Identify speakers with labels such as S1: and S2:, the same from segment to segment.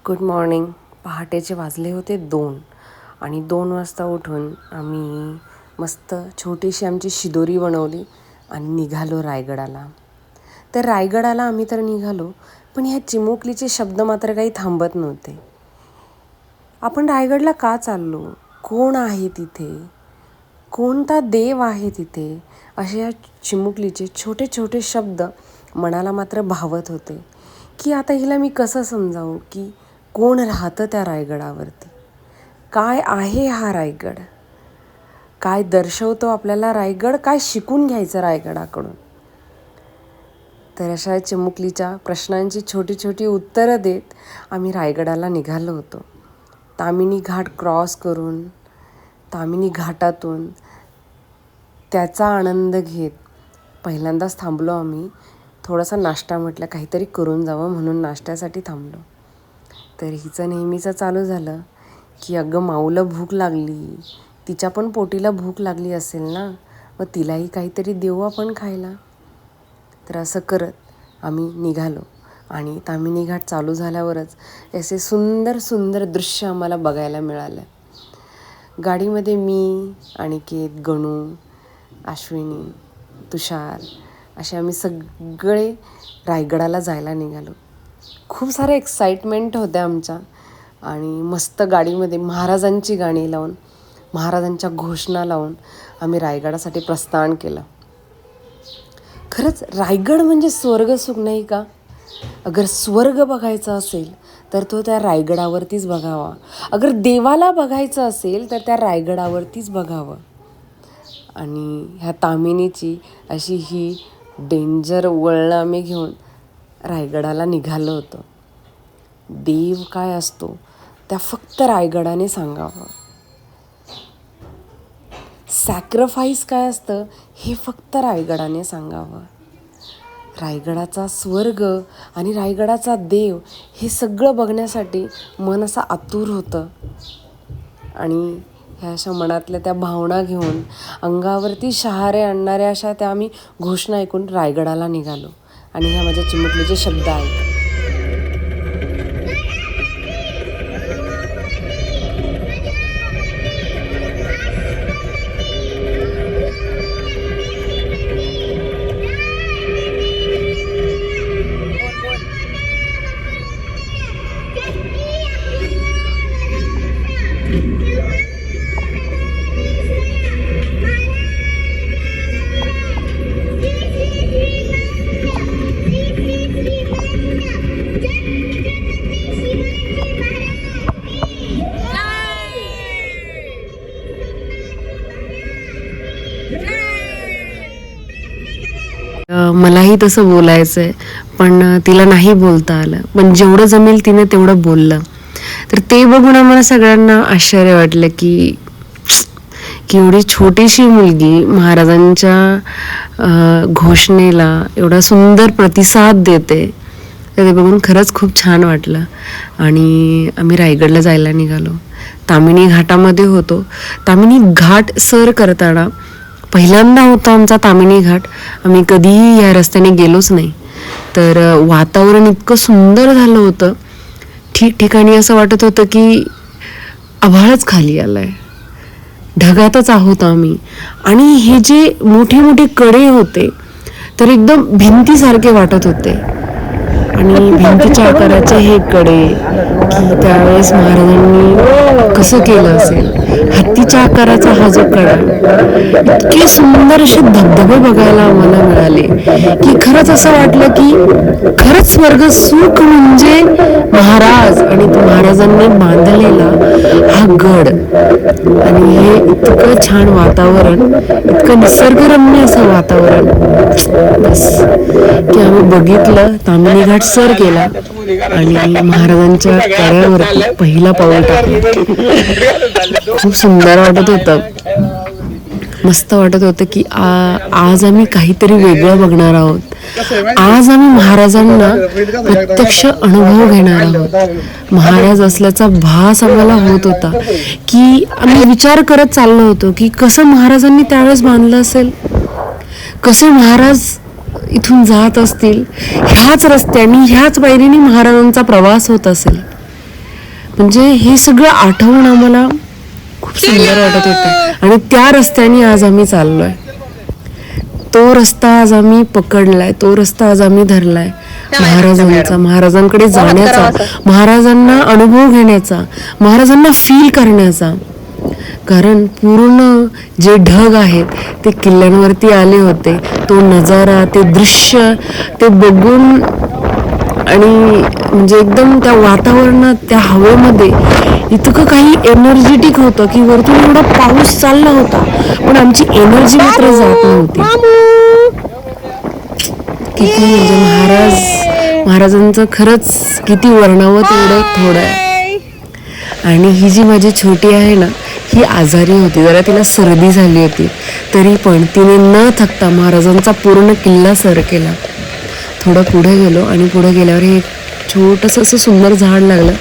S1: Good morning. पहाटेचे वाजले होते 2 आणि 2 वाजता उठून आम्ही मस्त छोटीशी आमची शिदोरी बनवली आणि निघालो रायगडाला. तर रायगडाला आम्ही तर निघालो, पण ह्या चिमुकलीचे शब्द मात्र काही थांबत नव्हते. आपण रायगडला का चाललो? कोण आहे तिथे? कोणता देव आहे तिथे? असे या चिमुकलीचे छोटे छोटे शब्द मनाला मात्र भावत होते की आता हिला मी कसं समजावू की कोण राहतं त्या रायगडावरती, काय आहे हा रायगड, काय दर्शवतो आपल्याला रायगड, काय शिकून घ्यायचं रायगडाकडून. तर अशा चिमुकलीच्या प्रश्नांची छोटी छोटी उत्तरं देत आम्ही रायगडाला निघालो होतो. ताम्हिणी घाट क्रॉस करून, ताम्हिणी घाटातून त्याचा आनंद घेत पहिल्यांदाच थांबलो आम्ही. थोडासा नाश्ता म्हटलं काहीतरी करून जावं म्हणून नाश्त्यासाठी थांबलो. तर हिचं नेहमीचं चालू झालं की अगं माऊला भूक लागली, तिच्या पण पोटीला भूक लागली असेल ना, मग तिलाही काहीतरी देऊ आपण खायला. तर असं करत आम्ही निघालो आणि ताम्हिणी घाट चालू झाल्यावरच असे सुंदर सुंदर दृश्य आम्हाला बघायला मिळालं. गाडीमध्ये मी, अनिकेत, गणू, अश्विनी, तुषार असे आम्ही सगळे रायगडाला जायला निघालो. खूप सारे एक्साइटमेंट होत्या आमच्या आणि मस्त गाडीमध्ये महाराजांची गाणी लावून, महाराजांच्या घोषणा लावून आम्ही रायगडासाठी प्रस्थान केलं. खरंच रायगड म्हणजे स्वर्गसुख नाही का? अगर स्वर्ग बघायचा असेल तर तो त्या रायगडावरतीच बघावा. अगर देवाला बघायचं असेल तर त्या रायगडावरतीच बघावं. आणि ह्या ताम्हिणीची अशी ही डेंजर वळणं आम्ही घेऊन रायगडाला निघालो होतो. देव काय असतो त्या फक्त रायगडाने सांगावं. सॅक्रिफाईस काय असतं हे फक्त रायगडाने सांगावं. रायगडाचा स्वर्ग आणि रायगडाचा देव हे सगळं बघण्यासाठी मन असं आतुर होतं. आणि ह्या अशा मनातल्या त्या भावना घेऊन अंगावरती शहारे आणणाऱ्या अशा त्या आम्ही घोषणा ऐकून रायगडाला निघालो. आणि ह्या माझ्या चिमुकलीचे शब्द ऐक. मलाही तसं बोलायचं आहे, पण तिला नाही बोलता आलं. पण जेवढं जमेल तिने तेवढं बोललं. तर ते बघून आम्हाला सगळ्यांना आश्चर्य वाटलं की एवढी छोटीशी मुलगी महाराजांच्या घोषणेला एवढा सुंदर प्रतिसाद देते. तर ते बघून खरंच खूप छान वाटलं. आणि आम्ही रायगडला जायला निघालो. ताम्हिणी घाटामध्ये होतो. ताम्हिणी घाट सर करताना पहिल्यांदा होता आमचा ताम्हिणी घाट. आम्ही कधीही या रस्त्याने गेलोच नाही. तर वातावरण इतकं सुंदर झालं होतं, ठिकठिकाणी असं वाटत होतं की आभाळच खाली आलाय, ढगातच आहोत आम्ही. आणि हे जे मोठे मोठे कडे होते तर एकदम भिंतीसारखे वाटत होते. आणि भिंतीच्या आकाराचे हे कडे की त्यावेळेस महाराजांनी कसं केलं असेल. हत्तीच्या आकाराचा हा जो कडा, इतके सुंदर असे धबधबे बघायला आम्हाला मिळाले की खरंच असं वाटलं की खरंच स्वर्ग सुख म्हणजे महाराज आणि तो महाराजांनी बांधलेला हा गड. आणि हे इतकं छान वातावरण, इतकं निसर्गरम्य असं वातावरण, बस की आम्ही बघितलं. ताम्हिणी घाट सर केला आणि महाराजांच्या कड्यावरती पहिला पाऊल टाकला. खूप सुंदर वाटत होतं, मस्त वाटत होतं की आज आम्ही काहीतरी वेगळं बघणार आहोत. आज आम्ही महाराजांना प्रत्यक्ष अनुभव घेणार आहोत. महाराज असल्याचा भास आम्हाला होत होता की आम्ही विचार करत चाललो होतो की कसं महाराजांनी त्यावेळेस बांधलं असेल, कसे महाराज इथून जात असतील, ह्याच रस्त्याने ह्याच पायरीने महाराजांचा प्रवास होत असेल. म्हणजे हे सगळं आठवून आम्हाला खूप सुंदर वाटत होतं. आणि त्या रस्त्याने आज आम्ही चाललोय, तो रस्ता आज आम्ही पकडलाय, तो रस्ता आज आम्ही धरलाय महाराजांचा, महाराजांकडे जाण्याचा, महाराजांना अनुभव घेण्याचा, महाराजांना फील करण्याचा. कारण पूर्ण जे ढग आहेत ते किल्ल्यांवरती आले होते. तो नजारा, ते दृश्य ते बघून आणि म्हणजे एकदम त्या वातावरणात, त्या हवेमध्ये इतकं काही एनर्जेटिक होतं की वरतून एवढा पाऊस चालला होता पण आमची एनर्जी मात्र जात नव्हती. किती म्हणजे महाराजांचं खरंच किती वर्णावं तेवढं थोडं आहे. आणि ही जी माझी छोटी आहे ना, ही आजारी होती, जरा तिला सर्दी झाली होती, तरी पण तिने न थकता महाराजांचा पूर्ण किल्ला सर केला. थोडं पुढे गेलो आणि पुढे गेल्यावर एक छोटंसं असं सुंदर झाड लागलं,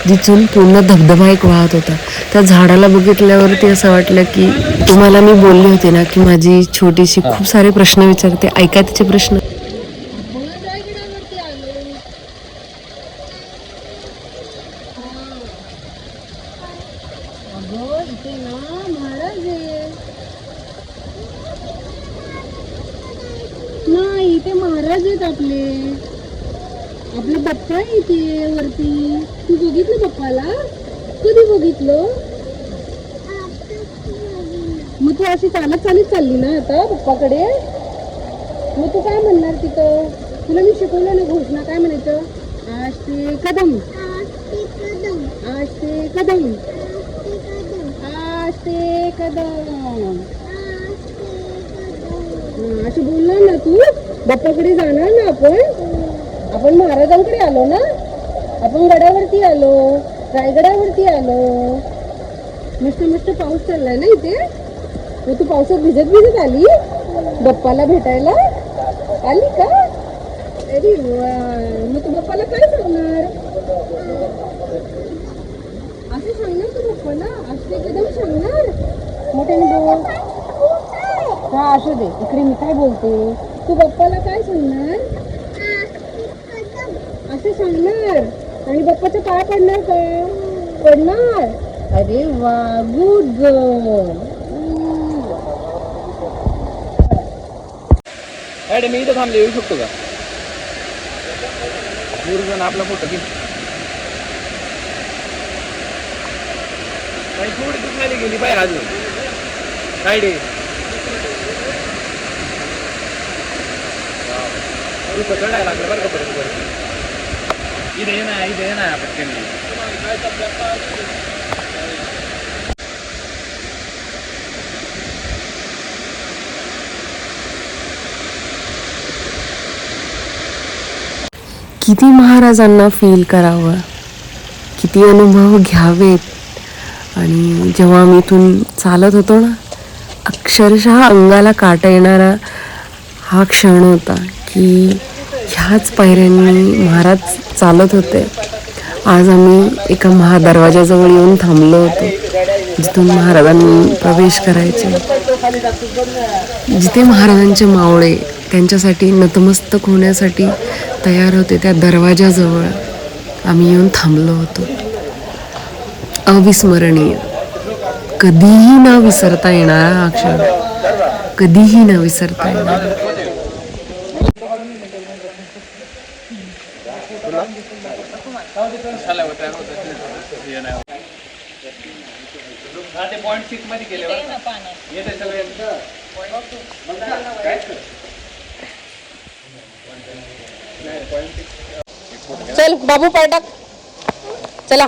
S1: जिथून पूर्ण धबधबा एक वाहत होता. त्या झाडाला बघितल्यावरती असं वाटलं की, तुम्हाला मी बोलली होती ना की माझी छोटीशी खूप सारे प्रश्न विचारते, ऐका तिचे प्रश्न.
S2: नाही, ते महाराज आहेत आपले बाप्पा आहे इथे वरती. तू बघितलं बाप्पाला? कधी बघितलं? मग तू अशी चालत चालत चालली ना आता बाप्पाकडे? मग तू काय म्हणणार तिथं? तुला मी शिकवलं ना घोषणा, काय म्हणायचं? आस्ते कदम, आस्ते कदम, आस्ते कदम. अशी बोलणार ना तू? बाप्पाकडे जाणार ना आपण महाराजांकडे आलो ना, आपण गडावरती आलो, रायगडावरती आलो. मस्त मस्त पाऊस चाललाय ना इथे. मग तू पावसात भिजत भिजत आली बाप्पाला भेटायला? आली का? अरे वा. मग तू बाप्पाला काय सांगणार? असं सांगणार तू बाप्पाला? असते कदम सांगणार? मोठ्याने बोल. हा असू दे, इकडे मी काय बोलते. तू बाप्पाला काय सांगणार? असं सांगणार. आणि बाप्पाचा पाय पडणार का? पडणार. अरे वा, गुड गर्ल.
S3: मॅडम मी इथं थांबले, येऊ शकतो का? जण आपला फोटो घे. काही थोडी दुसऱ्याला गेली पाहिजे अजून काय डे चढायला लागलं बरं का परत इथे ये ना पटकन.
S1: किती महाराजांना फील करावं, किती अनुभव घ्यावेत. आणि जेव्हा आम्ही इथून चालत होतो ना, अक्षरशः अंगाला काटा येणारा हा क्षण होता की ह्याच पायऱ्यांनी महाराज चालत होते. आज आम्ही एका महादरवाजाजवळ येऊन थांबलो होतो, जिथून महाराजांनी प्रवेश करायचे, जिथे महाराजांचे मावळे त्यांच्यासाठी नतमस्तक होण्यासाठी तयार होते, त्या दरवाजाजवळ आम्ही येऊन थांबलो होतो. अविस्मरणीय, कधीही न विसरता येणारा हा क्षण, कधीही न विसरता येणारा.
S3: ते पॉइंट 6 मध्ये गेले येते सगळे.
S2: चल बाबू पाय टाक. चला.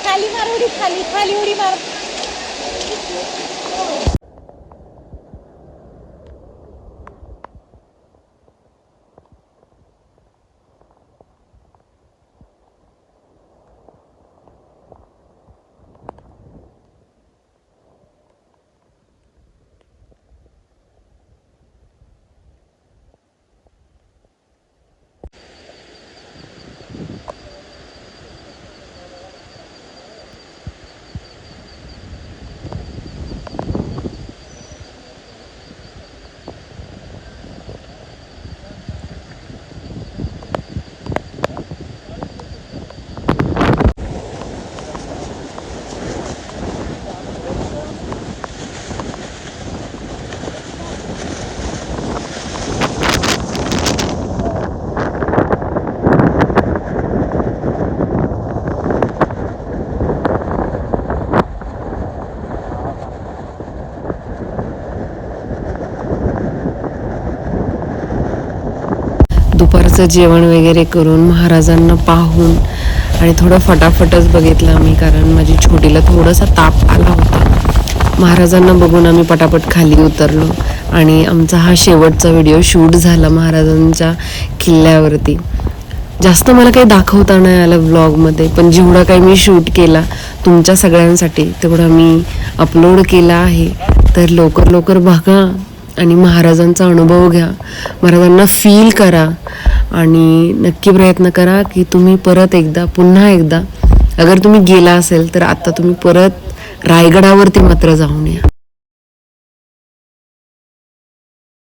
S2: खाली मार उडी, खाली खाली उडी मार.
S1: दुपारचं जेवण वगैरे करून महाराजांना पाहून आणि थोडं फटाफटच बघितलं आम्ही, कारण माझी छोटीला थोडासा ताप आला होता. महाराजांना बघून आम्ही पटापट खाली उतरलो आणि आमचा हा शेवटचा व्हिडिओ शूट झाला महाराजांच्या किल्ल्यावरती. जास्त मला काही दाखवता नाही आलं व्लॉगमध्ये, पण जेवढा काही मी शूट केला तुमच्या सगळ्यांसाठी तेवढा मी अपलोड केला आहे. तर लवकर लवकर बघा आणि महाराजांचा अनुभव घ्या, महाराजांना फील करा आणि नक्की प्रयत्न करा की तुम्ही परत एकदा पुन्हा एकदा, अगर तुम्ही गेला असेल तर आता तुम्ही परत रायगडावरती मात्र जाऊन या.